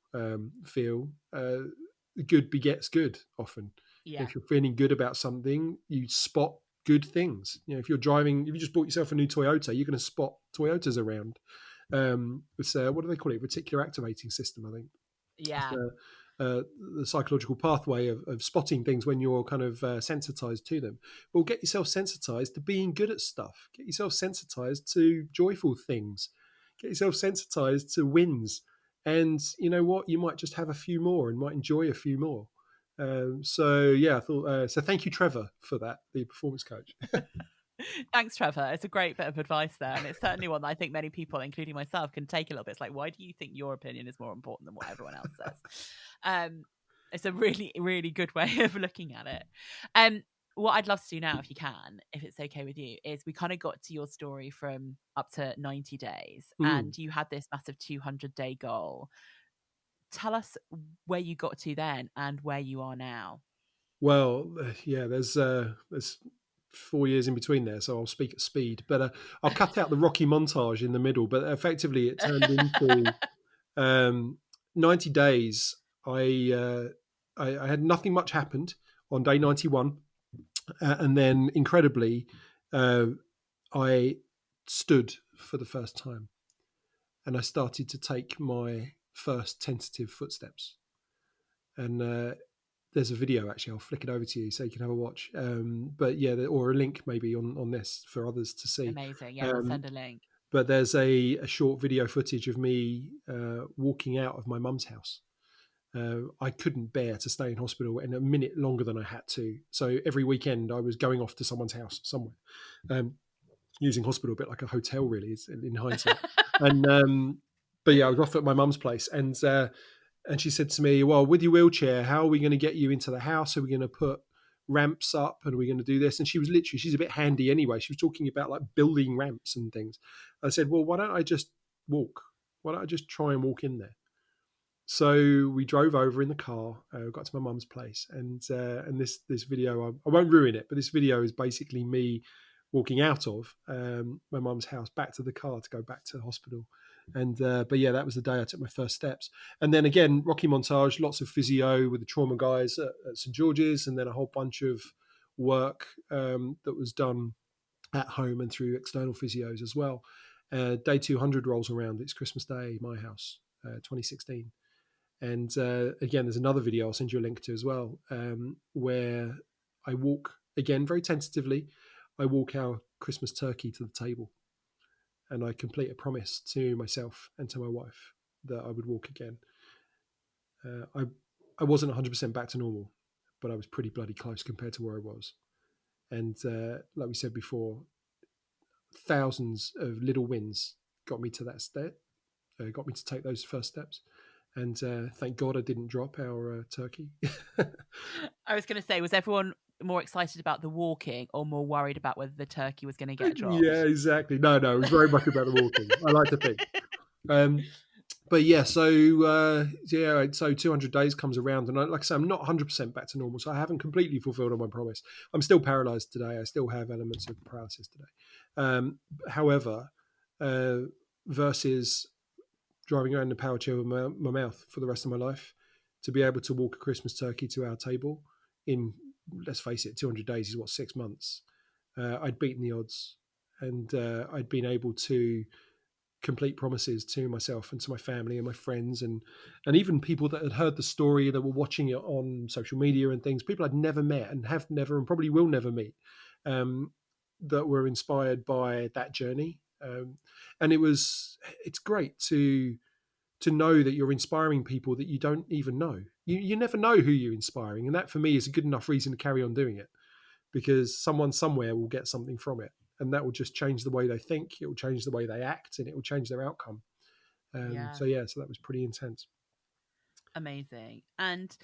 feel, good begets good often. Yeah. If you're feeling good about something, you spot good things. You know, if you just bought yourself a new Toyota, you're going to spot Toyotas around. It's what do they call it? Reticular activating system, I think. Yeah. The psychological pathway of spotting things when you're kind of sensitized to them. Well, get yourself sensitized to being good at stuff. Get yourself sensitized to joyful things. Get yourself sensitized to wins. And you know what? You might just have a few more and might enjoy a few more. So yeah, I thought. So thank you, Trevor, for that, the performance coach. Thanks, Trevor. It's a great bit of advice there. And it's certainly one that I think many people, including myself, can take a little bit. It's like, why do you think your opinion is more important than what everyone else says? It's a really, really good way of looking at it. What I'd love to do now, if you can, if it's okay with you, is we kind of got to your story from up to 90 days Mm. and you had this massive 200-day goal. Tell us where you got to then and where you are now. Well, yeah, there's 4 years in between there, so I'll speak at speed. But I'll cut out the Rocky montage in the middle. But effectively, it turned into 90 days. I had nothing much happened on day 91, and then incredibly, I stood for the first time, and I started to take my first tentative footsteps. And there's a video, actually. I'll flick it over to you so you can have a watch. But yeah, or a link maybe on this for others to see. Amazing. Yeah, we'll send a link. But there's a short video footage of me walking out of my mum's house. I couldn't bear to stay in hospital in a minute longer than I had to. So every weekend I was going off to someone's house somewhere, using hospital a bit like a hotel, really, in hindsight. And but yeah, I was off at my mum's place, and she said to me, well, with your wheelchair, how are we going to get you into the house? Are we going to put ramps up and are we going to do this? And she's a bit handy anyway. She was talking about like building ramps and things. I said, well, why don't I just walk? Why don't I just try and walk in there? So we drove over in the car, got to my mum's place, and this video, I won't ruin it, but this video is basically me walking out of my mum's house back to the car to go back to the hospital. And but yeah, that was the day I took my first steps. And then again, Rocky montage, lots of physio with the trauma guys at St George's, and then a whole bunch of work that was done at home and through external physios as well. Day 200 rolls around. It's Christmas Day, my house, 2016. And again, there's another video I'll send you a link to as well, where I walk, again, very tentatively, I walk our Christmas turkey to the table. And I complete a promise to myself and to my wife that I would walk again. I wasn't 100% back to normal, but I was pretty bloody close compared to where I was. And like we said before, thousands of little wins got me to that step, got me to take those first steps. And thank God I didn't drop our turkey. I was going to say, was everyone more excited about the walking or more worried about whether the turkey was going to get dropped? Yeah, exactly. No, it was very much about the walking. I like to think. But yeah, so 200 days comes around, and like I say, I'm not 100% back to normal, so I haven't completely fulfilled on my promise. I'm still paralysed today. I still have elements of paralysis today. However, versus driving around in a power chair with my mouth for the rest of my life, to be able to walk a Christmas turkey to our table in, let's face it, 200 days is what, 6 months. I'd beaten the odds, and I'd been able to complete promises to myself and to my family and my friends, and even people that had heard the story, that were watching it on social media and things, people I'd never met and have never and probably will never meet, that were inspired by that journey. And it's great to know that you're inspiring people that you don't even know. You never know who you're inspiring, and that for me is a good enough reason to carry on doing it, because someone somewhere will get something from it, and that will just change the way they think, it will change the way they act, and it will change their outcome. Yeah. So that was pretty intense. Amazing. And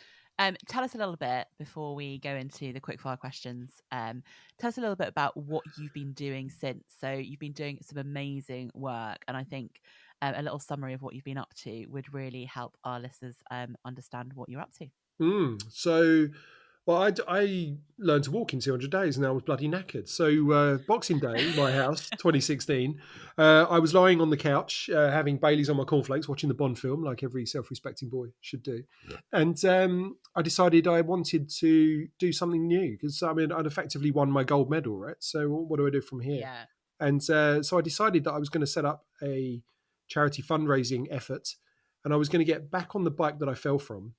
tell us a little bit, before we go into the quickfire questions, tell us a little bit about what you've been doing since. So you've been doing some amazing work, and I think a little summary of what you've been up to would really help our listeners understand what you're up to. So, well, I learned to walk in 200 days, and I was bloody knackered. So Boxing Day, my house, 2016, I was lying on the couch, having Baileys on my cornflakes, watching the Bond film, like every self-respecting boy should do. And I decided I wanted to do something new, because I mean, I'd effectively won my gold medal, right? So what do I do from here? Yeah. And so I decided that I was going to set up a charity fundraising effort, and I was going to get back on the bike that I fell from,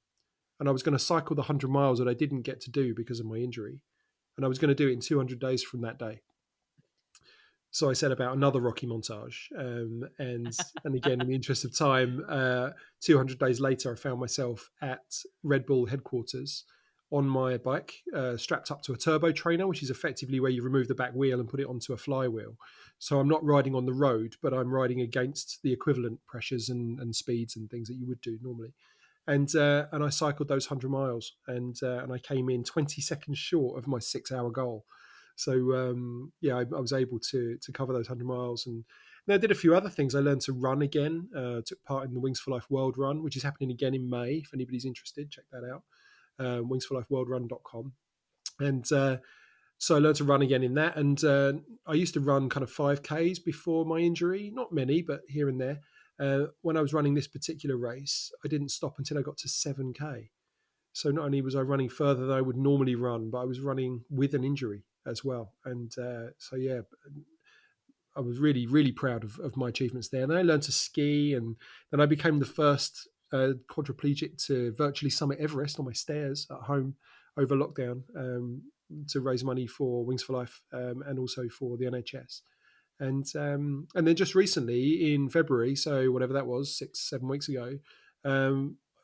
and I was going to cycle the 100 miles that I didn't get to do because of my injury. And I was going to do it in 200 days from that day. So I set about another Rocky montage. And again, in the interest of time, 200 days later, I found myself at Red Bull headquarters on my bike, strapped up to a turbo trainer, which is effectively where you remove the back wheel and put it onto a flywheel. So I'm not riding on the road, but I'm riding against the equivalent pressures and speeds and things that you would do normally. And I cycled those 100 miles, and I came in 20 seconds short of my 6-hour goal. So I was able to cover those 100 miles, and then I did a few other things. I learned to run again. Took part in the Wings for Life World Run, which is happening again in May. If anybody's interested, check that out. wingsforlifeworldrun.com. And so I learned to run again in that. And I used to run kind of 5Ks before my injury, not many, but here and there. When I was running this particular race, I didn't stop until I got to 7K. So not only was I running further than I would normally run, but I was running with an injury as well. And I was really, really proud of my achievements there. And then I learned to ski, and then I became the first quadriplegic to virtually summit Everest on my stairs at home over lockdown, to raise money for Wings for Life, and also for the NHS. And then just recently in February, so whatever that was, 6-7 weeks ago,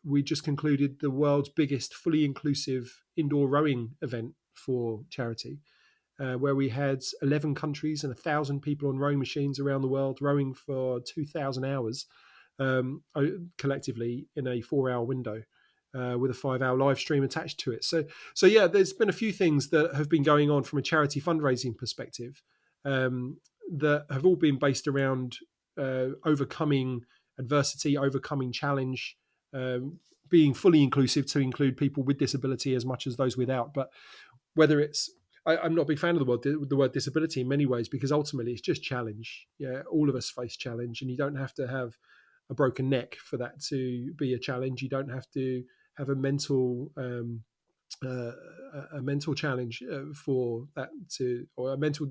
we just concluded the world's biggest fully inclusive indoor rowing event for charity, where we had 11 countries and 1,000 people on rowing machines around the world rowing for 2,000 hours, collectively in a 4-hour window. With a 5-hour live stream attached to it. So there's been a few things that have been going on from a charity fundraising perspective, that have all been based around overcoming adversity, overcoming challenge, being fully inclusive to include people with disability as much as those without. But whether it's, I'm not a big fan of the word disability in many ways, because ultimately it's just challenge. Yeah, all of us face challenge, and you don't have to have a broken neck for that to be a challenge. You don't have to have a mental challenge for that to, or a mental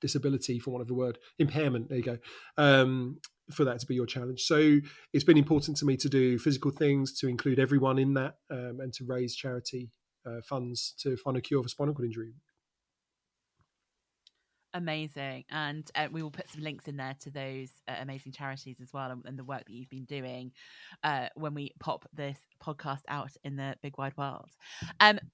disability, for want of a word, impairment. There you go. For that to be your challenge. So it's been important to me to do physical things to include everyone in that, and to raise charity funds to find a cure for spinal cord injury. Amazing. And we will put some links in there to those amazing charities as well, and the work that you've been doing when we pop this podcast out in the big wide world.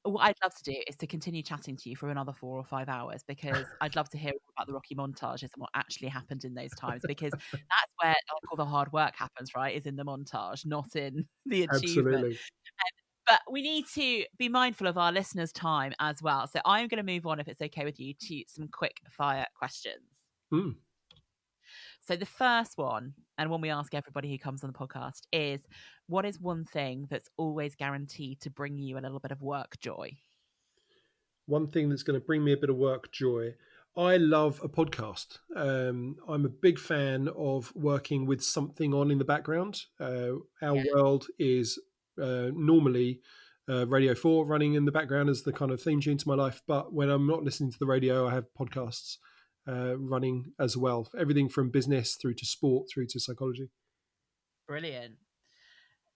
What I'd love to do is to continue chatting to you for another 4 or 5 hours, because I'd love to hear all about the Rocky montages and what actually happened in those times, because that's where like all the hard work happens, right? Is in the montage, not in the achievement. Absolutely. But we need to be mindful of our listeners' time as well. So I'm going to move on, if it's okay with you, to some quick fire questions. Mm. So the first one, and one we ask everybody who comes on the podcast, is what is one thing that's always guaranteed to bring you a little bit of work joy? One thing that's going to bring me a bit of work joy. I love a podcast. I'm a big fan of working with something on in the background. Our Yeah, world is normally Radio 4 running in the background as the kind of theme tune to my life. But when I'm not listening to the radio, I have podcasts running as well. Everything from business through to sport through to psychology. brilliant.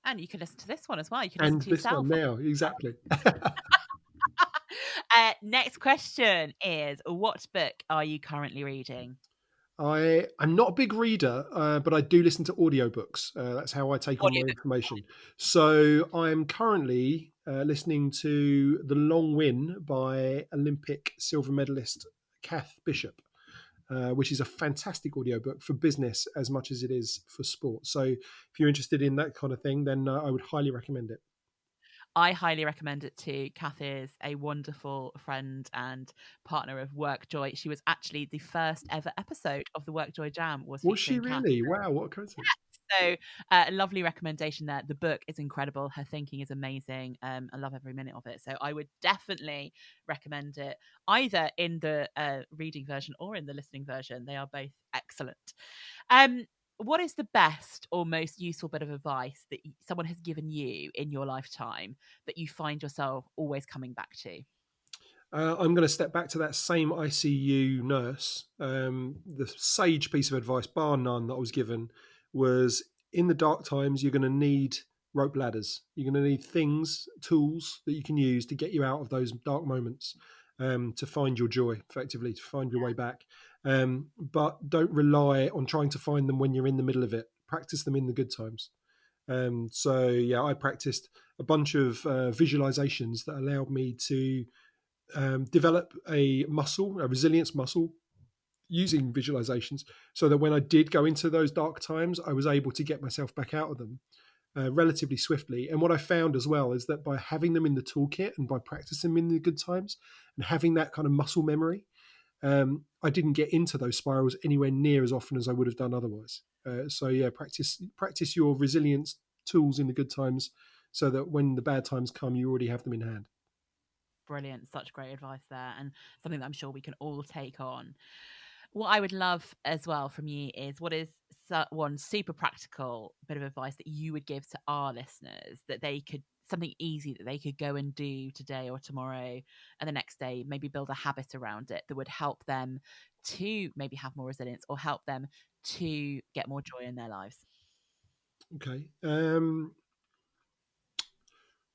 And you can listen to this one as well. You can listen And to this one yourself. now, exactly. Next question is, what book are you currently reading? I'm not a big reader, but I do listen to audiobooks. That's how I take on my Audiobooks. information. So I'm currently listening to The Long Win by Olympic silver medalist Kath Bishop, which is a fantastic audiobook for business as much as it is for sport. So if you're interested in that kind of thing, then I would highly recommend it. I highly recommend it too. Kath is a wonderful friend and partner of WorkJoy. She was actually the first ever episode of the WorkJoy Jam was Was she featuring Kath. really? Wow, what a coincidence. So a lovely recommendation there. The book is incredible. Her thinking is amazing. I love every minute of it. So I would definitely recommend it either in the reading version or in the listening version. They are both excellent. What is the best or most useful bit of advice that someone has given you in your lifetime that you find yourself always coming back to? I'm going to step back to that same ICU nurse. The sage piece of advice, bar none, that I was given was in the dark times, you're going to need rope ladders. You're going to need things, tools that you can use to get you out of those dark moments, to find your joy, effectively, to find your way back. But don't rely on trying to find them when you're in the middle of it. Practice them in the good times. So, yeah, I practiced a bunch of visualizations that allowed me to develop a muscle, a resilience muscle, using visualizations, so that when I did go into those dark times, I was able to get myself back out of them relatively swiftly. And what I found as well is that by having them in the toolkit and by practicing them in the good times and having that kind of muscle memory, I didn't get into those spirals anywhere near as often as I would have done otherwise. So yeah, practice your resilience tools in the good times, so that when the bad times come, you already have them in hand. Brilliant. Such great advice there, and something that I'm sure we can all take on. What I would love as well from you is, what is one super practical bit of advice that you would give to our listeners that they could, something easy that they could go and do today or tomorrow and the next day, maybe build a habit around it that would help them to maybe have more resilience or help them to get more joy in their lives? Okay.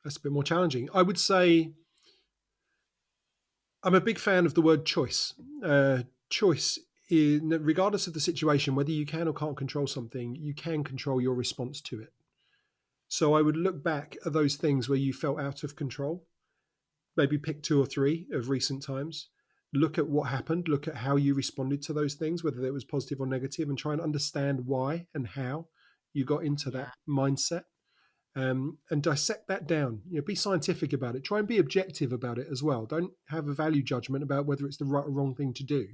That's a bit more challenging. I would say I'm a big fan of the word choice. Choice, regardless of the situation, whether you can or can't control something, you can control your response to it. So I would look back at those things where you felt out of control, maybe pick two or three of recent times, look at what happened, look at how you responded to those things, whether it was positive or negative, and try and understand why and how you got into Yeah, that mindset. And dissect that down. Be scientific about it. Try and be objective about it as well. Don't have a value judgment about whether it's the right or wrong thing to do.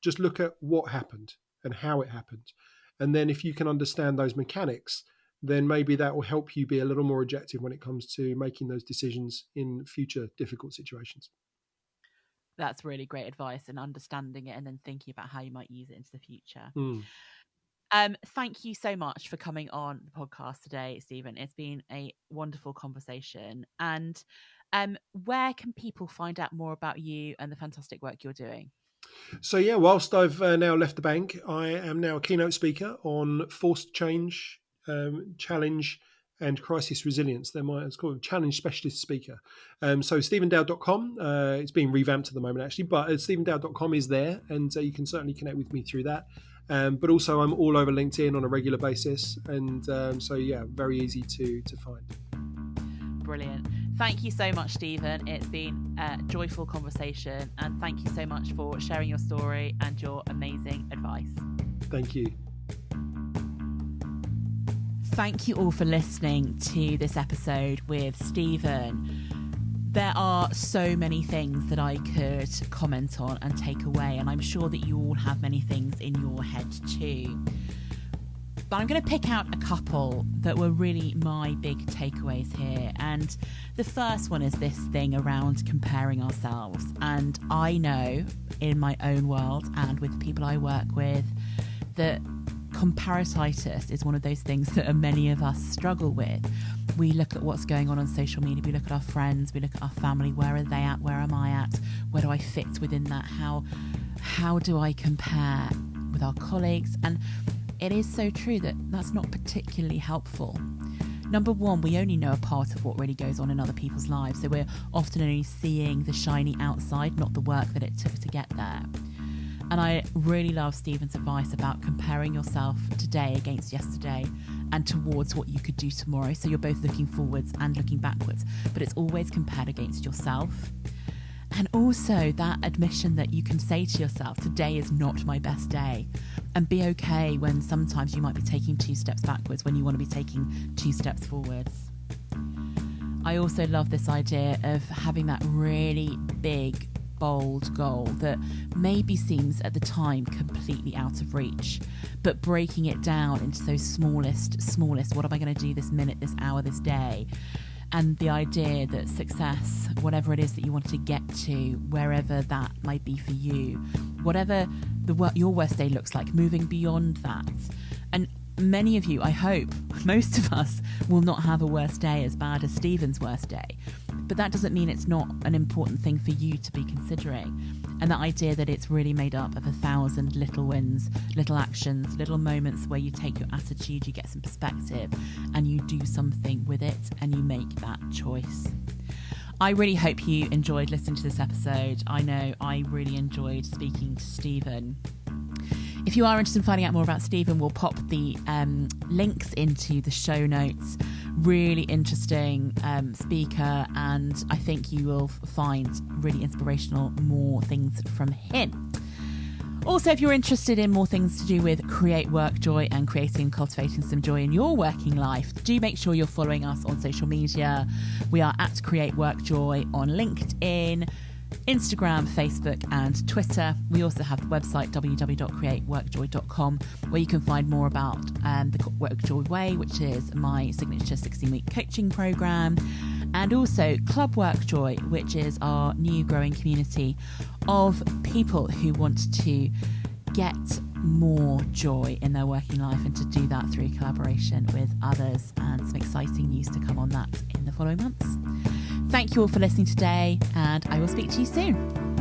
Just look at what happened and how it happened. And then if you can understand those mechanics, then maybe that will help you be a little more objective when it comes to making those decisions in future difficult situations. that's really great advice, and understanding it and then thinking about how you might use it into the future. Mm. Thank you so much for coming on the podcast today, Stephen. It's been a wonderful conversation. And where can people find out more about you and the fantastic work you're doing? So yeah, whilst I've now left the bank, I am now a keynote speaker on forced change, challenge, and crisis resilience. It's called challenge specialist speaker. So stephendowd.com, it's being revamped at the moment actually, but stephendowd.com is there, and you can certainly connect with me through that. But also I'm all over LinkedIn on a regular basis, and so yeah, very easy to find. Brilliant. Thank you so much, Stephen. It's been a joyful conversation, and thank you so much for sharing your story and your amazing advice. Thank you. Thank you all for listening to this episode with Stephen. There are so many things that I could comment on and take away, and I'm sure that you all have many things in your head too. But I'm going to pick out a couple that were really my big takeaways here. And the first one is this thing around comparing ourselves. And I know in my own world and with people I work with that comparatitis is one of those things that many of us struggle with. We look at what's going on social media, we look at our friends, we look at our family, where are they at, where am I at, where do I fit within that, how do I compare with our colleagues? And it is so true that that's not particularly helpful. Number one, we only know a part of what really goes on in other people's lives, so we're often only seeing the shiny outside, not the work that it took to get there. And I really love Stephen's advice about comparing yourself today against yesterday and towards what you could do tomorrow. So you're both looking forwards and looking backwards, but it's always compared against yourself. And also that admission that you can say to yourself, today is not my best day, and be okay when sometimes you might be taking 2 steps backwards when you want to be taking 2 steps forwards. I also love this idea of having that really big, bold goal that maybe seems at the time completely out of reach, but breaking it down into those smallest, what am I going to do this minute, this hour, this day? And the idea that success, whatever it is that you want to get to, wherever that might be for you, whatever your worst day looks like, moving beyond that. And many of you, I hope, most of us will not have a worst day as bad as Stephen's worst day. But that doesn't mean it's not an important thing for you to be considering. And that idea that it's really made up of 1,000 little wins, little actions, little moments where you take your attitude, you get some perspective, and you do something with it, and you make that choice. I really hope you enjoyed listening to this episode. I know I really enjoyed speaking to Stephen. If you are interested in finding out more about Stephen, we'll pop the links into the show notes. Really interesting speaker, and I think you will find really inspirational more things from him. Also, if you're interested in more things to do with Create WorkJoy and creating and cultivating some joy in your working life, do make sure you're following us on social media. We are at Create WorkJoy on LinkedIn, Instagram, Facebook and Twitter. We also have the website www.createworkjoy.com, where you can find more about the WorkJoy Way, which is my signature 16-week coaching program, and also Club WorkJoy, which is our new growing community of people who want to get more joy in their working life, and to do that through collaboration with others, and some exciting news to come on that in the following months. Thank you all for listening today, and I will speak to you soon.